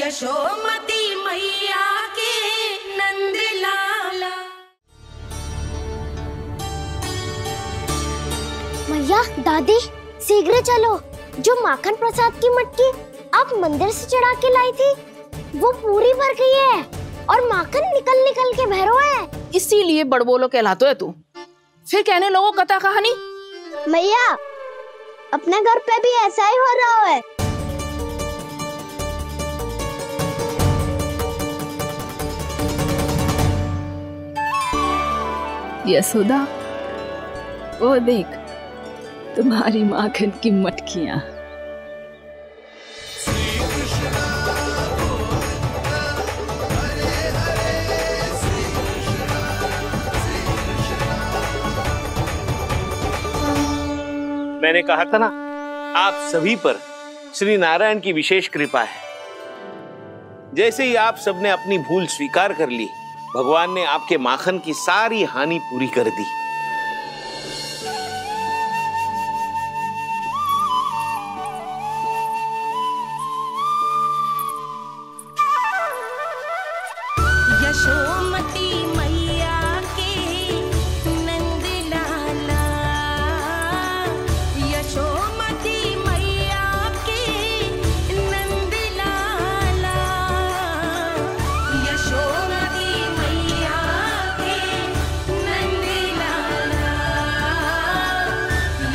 यशोमती मैया के नंद लाला। मैया, दादी, शीघ्र चलो। जो माखन प्रसाद की मटकी आप मंदिर से चढ़ा के लाई थी, वो पूरी भर गई है और माखन निकल निकल के बह रहा है। इसीलिए बड़बोलो कहलातो है तू। फिर कहने लोगों कथा कहानी। मैया, अपने घर पे भी ऐसा ही हो रहा है। यशोदा, वो देख तुम्हारी माखन की मटकियां। मैंने कहा था ना, आप सभी पर श्री नारायण की विशेष कृपा है। जैसे ही आप सबने अपनी भूल स्वीकार कर ली, भगवान ने आपके माखन की सारी हानि पूरी कर दी। यशोमती मैया के नंद लाला। यशोमती मैया के नंद लाला। यशोमती मैया के नंद लाला।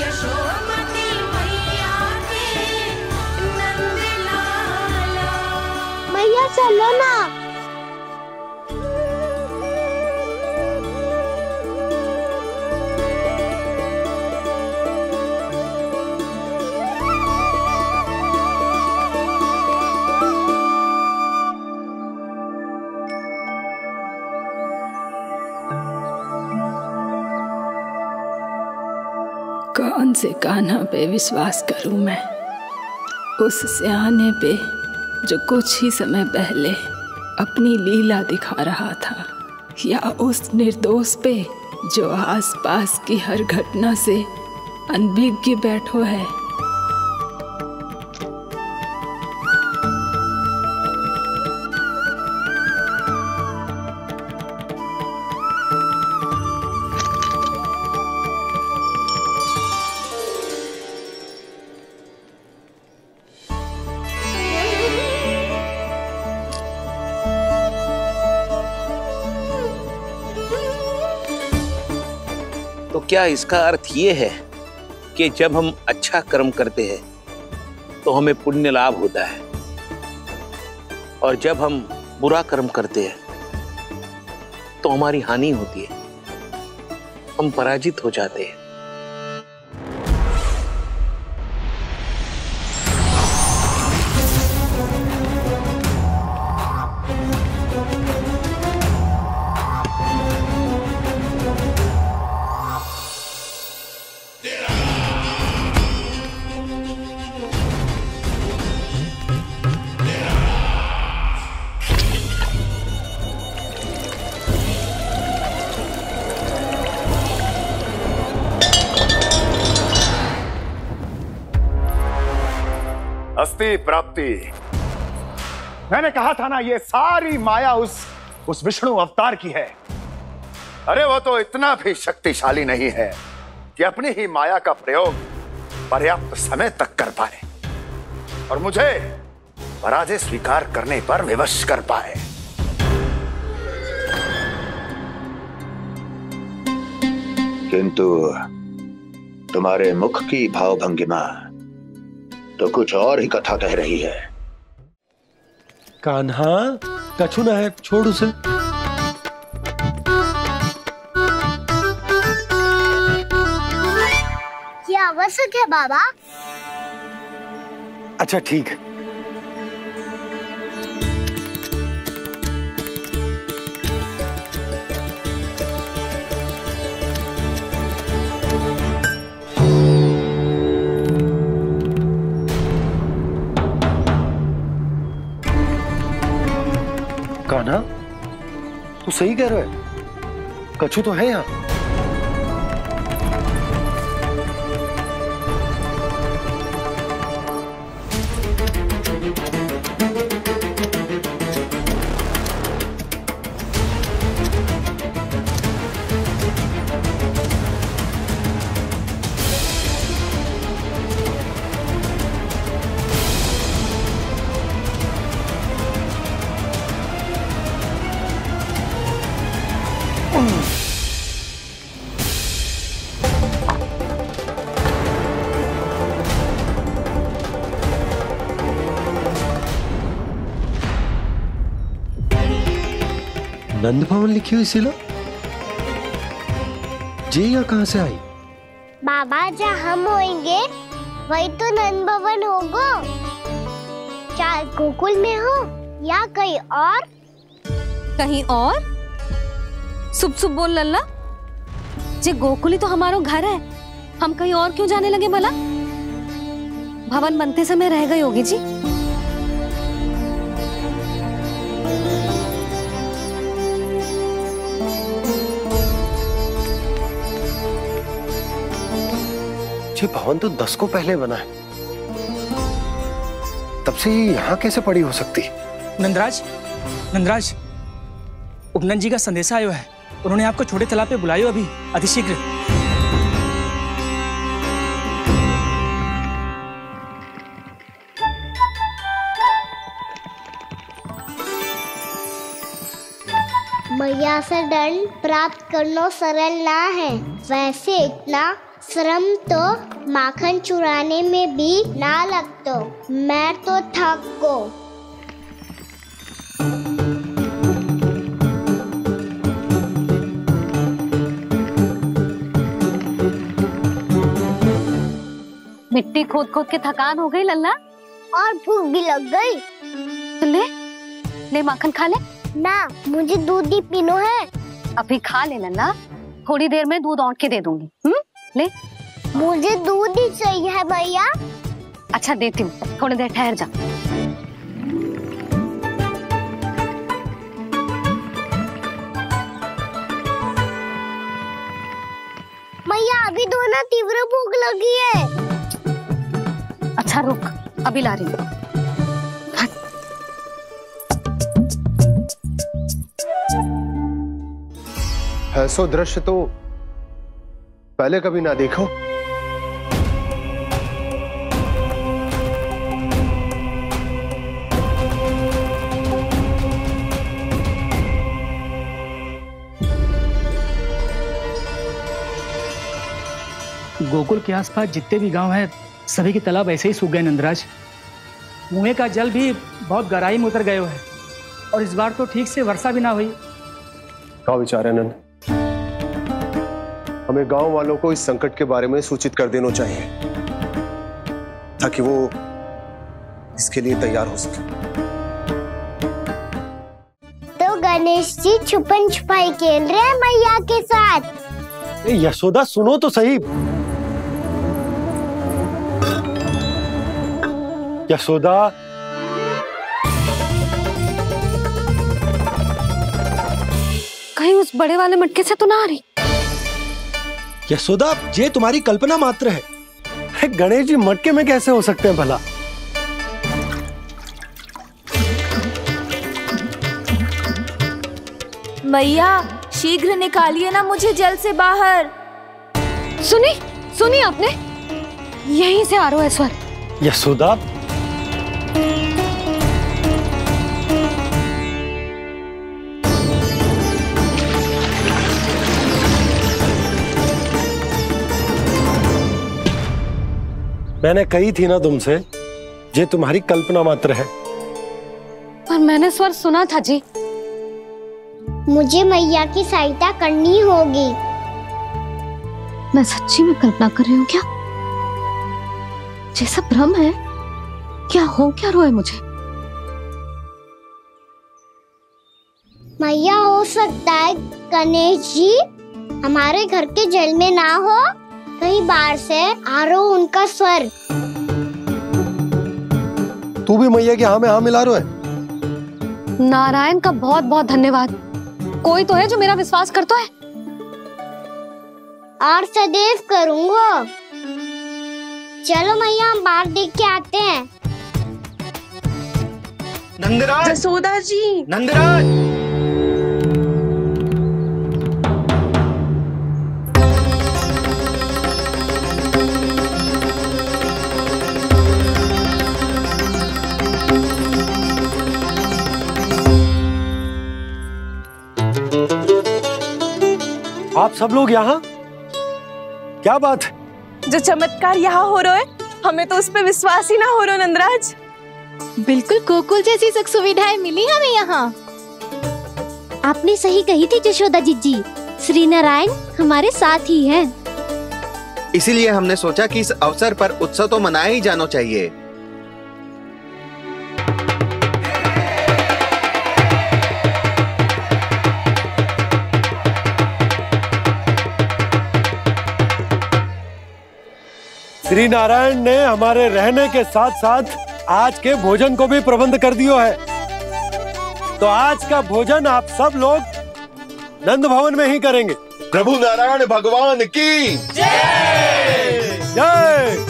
यशोमती मैया के नंद लाला। मैया चलो ना। कौन से कान्हा पे विश्वास करूं मैं? उस सियाने पे जो कुछ ही समय पहले अपनी लीला दिखा रहा था, या उस निर्दोष पे जो आसपास की हर घटना से अनभिज्ञ बैठो है। तो क्या इसका अर्थ ये है कि जब हम अच्छा कर्म करते हैं तो हमें पुण्य लाभ होता है, और जब हम बुरा कर्म करते हैं तो हमारी हानि होती है, हम पराजित हो जाते हैं। अस्ति प्राप्ति। मैंने कहा था ना, ये सारी माया उस विष्णु अवतार की है। अरे वो तो इतना भी शक्तिशाली नहीं है कि अपनी ही माया का प्रयोग पर्याप्त समय तक कर पाए और मुझे पराजय स्वीकार करने पर विवश कर पाए। किंतु तुम्हारे मुख की भावभंगिमा तो कुछ और ही कथा कह रही है। कान्हा, कछु ना है, छोड़ उसे। क्या आवश्यक है बाबा? अच्छा ठीक है। कान्हा, तू सही कह रहा है, कछु तो है यहाँ। नंद भवन लिखी हुई सिला जी यहाँ कहाँ से आई? बाबा जहाँ हम होंगे वही तो नंद भवन होगा। चाहे गोकुल में हो या कहीं और। कहीं और? सुब सुब बोल लल्ला। जे गोकुल ही तो हमारा घर है, हम कहीं और क्यों जाने लगे भला? भवन बनते समय रह गई होगी जी। ये भवन तो 10 को पहले बना है, तब से यहाँ कैसे पड़ी हो सकती? नंदराज, नंदराज, उपनंद जी का संदेशा आयो है। उन्होंने आपको छोटे तालाब पे बुलायो अभी अतिशीघ्र। मैया से दंड प्राप्त करना सरल ना है। वैसे इतना श्रम तो माखन चुराने में भी ना लगतो। मैं तो थक गो। मिट्टी खोद खोद के थकान हो गई लल्ला, और भूख भी लग गई। तो ले ले माखन खा ले। ना, मुझे दूध ही पीनो है। अभी खा ले लल्ला, थोड़ी देर में दूध औंट के दे दूंगी। ले। मुझे दूध ही चाहिए है भैया। अच्छा देती हूँ, थोड़ी देर ठहर जा। मैया अभी दो ना, तीव्र भूख लगी है। अच्छा रुक, अभी ला रही हूँ। ऐसा दृश्य तो पहले कभी ना देखो। गोकुल के आसपास जितने भी गांव हैं, सभी के तालाब ऐसे ही सूख गए नंदराज। कुएं का जल भी बहुत गहराई में उतर गए है, और इस बार तो ठीक से वर्षा भी ना हुई। क्या विचार है नंद? हमें गांव वालों को इस संकट के बारे में सूचित कर देना चाहिए ताकि वो इसके लिए तैयार हो सके। तो गणेश जी छुपन छुपाई खेल रहे हैं मैया के साथ। यशोदा सुनो तो सही। यशोदा, कहीं उस बड़े वाले मटके से तो ना आ रही? यशोदा, ये तुम्हारी कल्पना मात्र है। गणेश जी मटके में कैसे हो सकते हैं भला? मैया शीघ्र निकालिए ना मुझे जल से बाहर। सुनी सुनी आपने? यहीं से आ रहा है स्वर। यशोदा, मैंने कही थी ना तुमसे, ये तुम्हारी कल्पना मात्र है। पर मैंने स्वर सुना था जी। मुझे मैया की सहायता करनी होगी। मैं सच्ची में कल्पना कर रही हूँ क्या? जैसा भ्रम है क्या? हो क्या रहा है मुझे? मैया हो सकता है गणेश जी हमारे घर के जल में ना हो, कहीं बाहर से आ रहा हो उनका स्वर। तू भी मैया के हाँ में हाँ मिला रहा है। नारायण का बहुत बहुत धन्यवाद। कोई तो है जो मेरा विश्वास करता है। और सदैव करूंगा। चलो मैया हम बाहर देख के आते हैं। नंदराज, जसोदा जी, नंदराज। आप सब लोग यहाँ? क्या बात है? जो चमत्कार यहाँ हो रहा है, हमें तो उस पे विश्वास ही ना हो रहा नंदराज। बिल्कुल गोकुल जैसी सुख सुविधाएं मिली हमें यहाँ। आपने सही कही थी जशोदा जीजी, श्री नारायण हमारे साथ ही हैं। इसीलिए हमने सोचा कि इस अवसर पर उत्सव तो मनाया ही जाना चाहिए। श्री नारायण ने हमारे रहने के साथ साथ आज के भोजन को भी प्रबंध कर दियो है, तो आज का भोजन आप सब लोग नंद भवन में ही करेंगे। प्रभु नारायण भगवान की जय जय।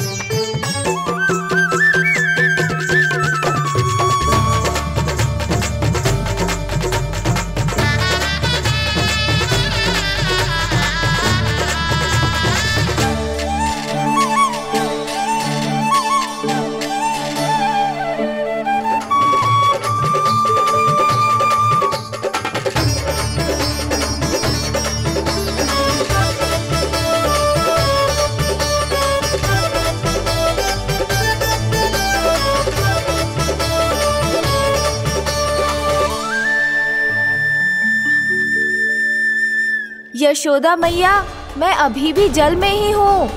यशोदा मैया, मैं अभी भी जल में ही हूँ।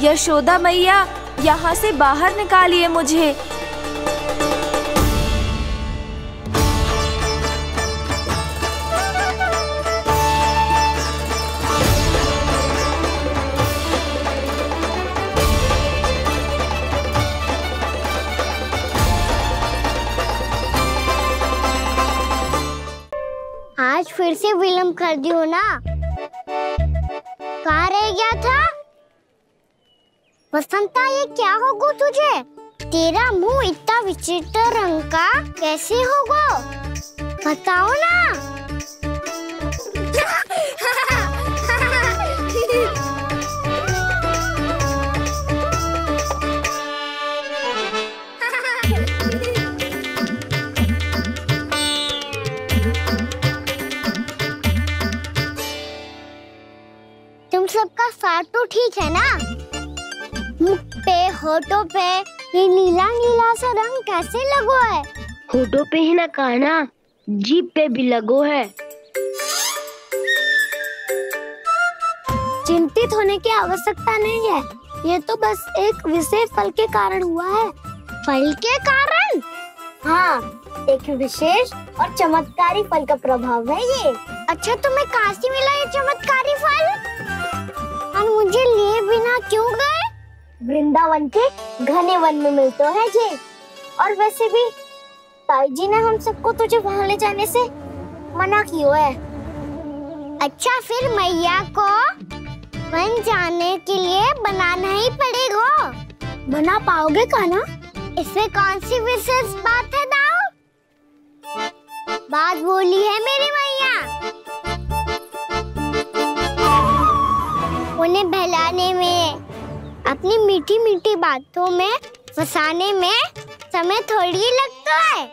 यशोदा मैया, यहाँ से बाहर निकालिए मुझे। आज फिर से विलम्ब कर दियो ना। कहाँ रह गया था? वसंता, ये क्या होगा तुझे? तेरा मुंह इतना विचित्र रंग का कैसे होगा? बताओ ना। तुम सबका साथ तो ठीक है ना? मुख पे, होठों पे ये नीला नीला सा रंग कैसे लगो है? होठों पे ही ना काना, जीभ पे भी लगो है। चिंतित होने की आवश्यकता नहीं है, ये तो बस एक विशेष फल के कारण हुआ है। फल के कारण? हाँ, एक विशेष और चमत्कारी फल का प्रभाव है ये। अच्छा, तुम्हें कहाँ से मिला ये चमत्कारी फल? और मुझे लिए बिना क्यों गए? वृंदावन के घने वन में मिलते है जी। और वैसे भी ताई जी ने हम सबको तुझे वहाँ ले जाने से मना किया है। अच्छा, फिर मैया को वन जाने के लिए बनाना ही पड़ेगा। बना पाओगे कान्हा? इसमें कौन सी विशेष बात है दाऊ? बात बोली है मेरी मैया। उन्हें बहलाने में, अपनी मीठी मीठी बातों में फंसाने में समय थोड़ी लगता है।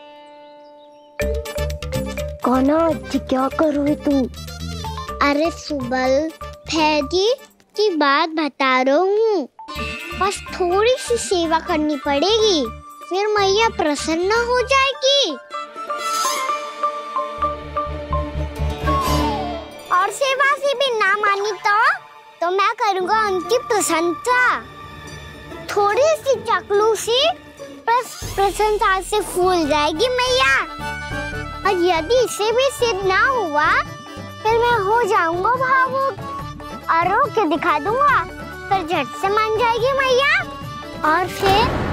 कान्हा, क्या करोगे तुम? अरे सुबल, फैजी की बात बता रहा हूँ। बस थोड़ी सी सेवा करनी पड़ेगी, फिर मैया प्रसन्न हो जाएगी। और सेवा से भी ना मानी तो मैं करूँगा उनकी प्रशंसा। थोड़ी सी चकलूसी प्रशंसा से फूल जाएगी मैया। और यदि इसे भी सिद्ध ना हुआ, फिर मैं हो जाऊंगा भावुक और रो के दिखा दूंगा, फिर झट से मान जाएगी मैया। और फिर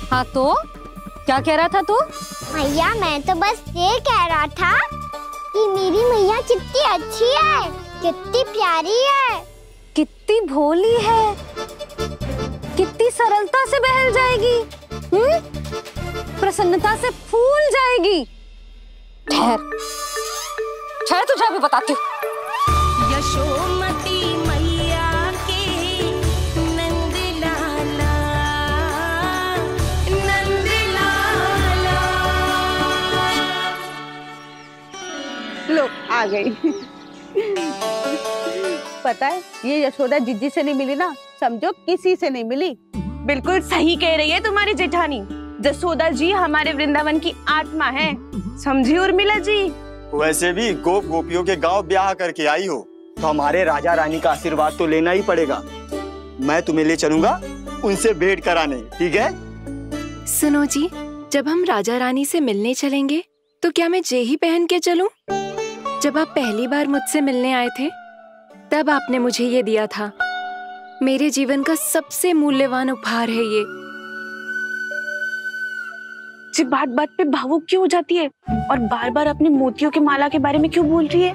हाँ, तो क्या कह रहा था तू? मैया, मैं तो बस ये कह रहा था कि मेरी मैया कितनी अच्छी है, कितनी प्यारी है, कितनी भोली है, कितनी सरलता से बहल जाएगी, प्रसन्नता से फूल जाएगी। ठहर ठहर, तुझे अभी बताती हूँ। यशोमती मैया के नंद लाला, नंद लाला। आ गई। पता है ये यशोदा जिज्जी से नहीं मिली ना, समझो किसी से नहीं मिली। बिल्कुल सही कह रही है तुम्हारी जेठानी। जसोदा जी हमारे वृंदावन की आत्मा है, समझी उर्मिला जी। वैसे भी गोप गोपियों के गांव ब्याह करके आई हो तो हमारे राजा रानी का आशीर्वाद तो लेना ही पड़ेगा। मैं तुम्हें ले चलूंगा उनसे भेंट कराने, ठीक है? सुनो जी, जब हम राजा रानी से मिलने चलेंगे तो क्या मैं जे ही पहन के चलूं? जब आप पहली बार मुझसे मिलने आए थे तब आपने मुझे ये दिया था। मेरे जीवन का सबसे मूल्यवान उपहार है ये। जी बात बात पे भावुक क्यों हो जाती है और बार बार अपनी मोतियों की माला के बारे में क्यों बोल रही है?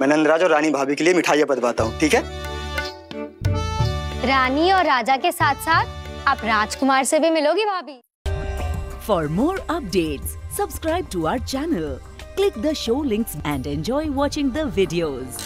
मैं नंदराज और रानी भाभी के लिए मिठाइयाँ बंटवाता हूँ, ठीक है? रानी और राजा के साथ साथ आप राजकुमार से भी मिलोगी भाभी। For more updates, subscribe to our channel, click the show links and enjoy watching the videos.